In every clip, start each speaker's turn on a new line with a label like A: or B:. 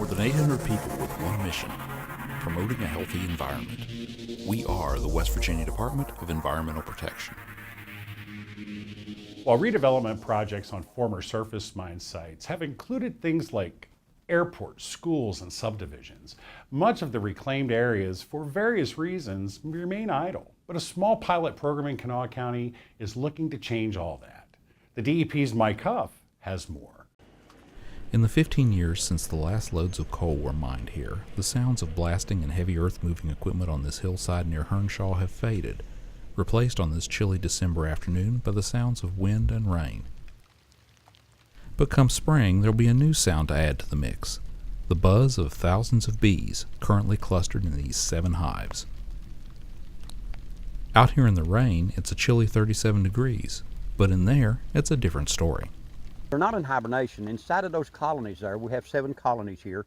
A: than 800 people with one mission, promoting a healthy environment. We are the West Virginia Department of Environmental Protection.
B: While redevelopment projects on former surface mine sites have included things like airports, schools, and subdivisions, much of the reclaimed areas, for various reasons, remain idle. But a small pilot program in Kanawha County is looking to change all that. The DEP's Mike Huff has more.
A: In the 15 years since the last loads of coal were mined here, the sounds of blasting and heavy earth-moving equipment on this hillside near Hernshaw have faded, replaced on this chilly December afternoon by the sounds of wind and rain. But come spring, there'll be a new sound to add to the mix, the buzz of thousands of bees currently clustered in these 7 hives. Out here in the rain, it's a chilly 37 degrees, but in there, it's a different story.
C: They're not in hibernation. Inside of those colonies there, we have 7 colonies here.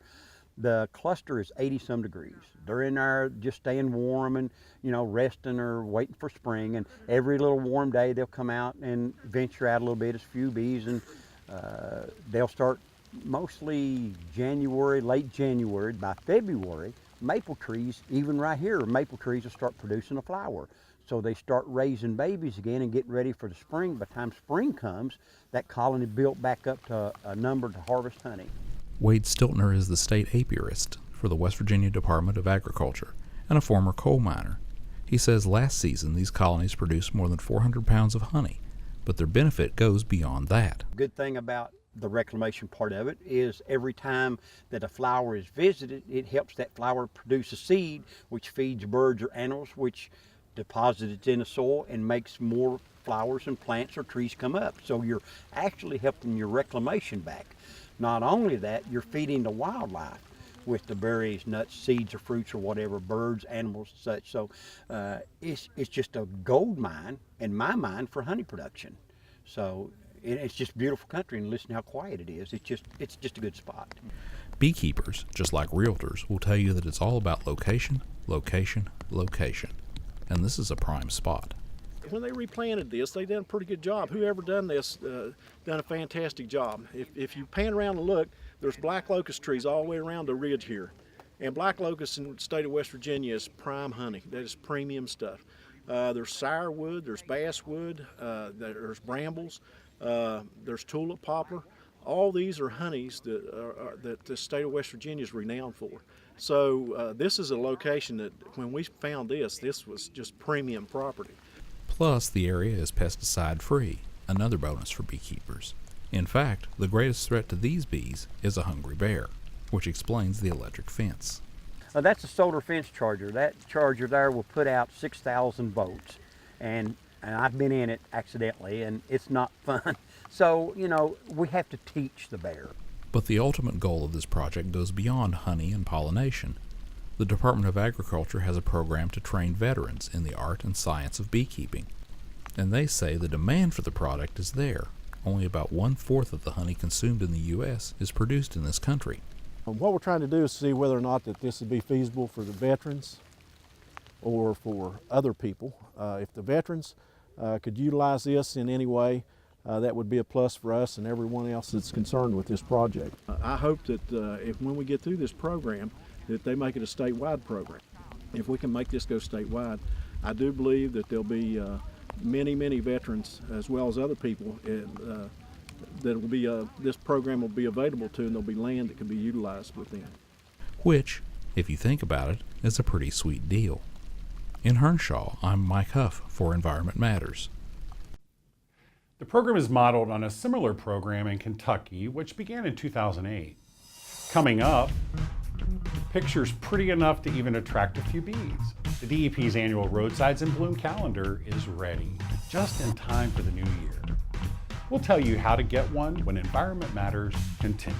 C: The cluster is 80-some degrees. They're in there just staying warm and, resting or waiting for spring. And every little warm day, they'll come out and venture out a little bit as a few bees. And they'll start mostly January, late January. By February, maple trees, even right here, maple trees will start producing a flower. So they start raising babies again and getting ready for the spring. By the time spring comes, that colony built back up to a number to harvest honey.
A: Wade Stiltner is the state apiarist for the West Virginia Department of Agriculture and a former coal miner. He says last season these colonies produced more than 400 pounds of honey, but their benefit goes beyond that.
C: Good thing about the reclamation part of it is every time that a flower is visited, it helps that flower produce a seed, which feeds birds or animals, which deposits it in the soil and makes more flowers and plants or trees come up. So you're actually helping your reclamation back. Not only that, you're feeding the wildlife with the berries, nuts, seeds, or fruits, or whatever, birds, animals, such. So it's just a gold mine, in my mind, for honey production. So it's just beautiful country, and listen how quiet it is. It's just a good spot.
A: Beekeepers, just like realtors, will tell you that it's all about location, location, location. And this is a prime spot.
D: When they replanted this, they done a pretty good job. Whoever done this done a fantastic job. If you pan around and look, there's black locust trees all the way around the ridge here. And black locust in the state of West Virginia is prime honey. That is premium stuff. There's sourwood, there's basswood, there's brambles, there's tulip poplar. All these are honeys that the state of West Virginia is renowned for. So this is a location that when we found this was just premium property.
A: Plus, the area is pesticide-free, another bonus for beekeepers. In fact, the greatest threat to these bees is a hungry bear, which explains the electric fence.
C: That's a solar fence charger. That charger there will put out 6,000 volts. And I've been in it accidentally, and it's not fun. So, we have to teach the bear.
A: But the ultimate goal of this project goes beyond honey and pollination. The Department of Agriculture has a program to train veterans in the art and science of beekeeping. And they say the demand for the product is there. Only about 1/4 of the honey consumed in the U.S. is produced in this country.
E: What we're trying to do is see whether or not that this would be feasible for the veterans or for other people. If the veterans could utilize this in any way, that would be a plus for us and everyone else that's concerned with this project.
D: I hope that when we get through this program, that they make it a statewide program. If we can make this go statewide, I do believe that there'll be many veterans as well as other people that will be this program will be available to, and there'll be land that can be utilized within.
A: Which, if you think about it, is a pretty sweet deal. In Hernshaw, I'm Mike Huff for Environment Matters.
B: The program is modeled on a similar program in Kentucky, which began in 2008. Coming up, pictures pretty enough to even attract a few bees. The DEP's annual Roadsides in Bloom calendar is ready, just in time for the new year. We'll tell you how to get one when Environment Matters continues.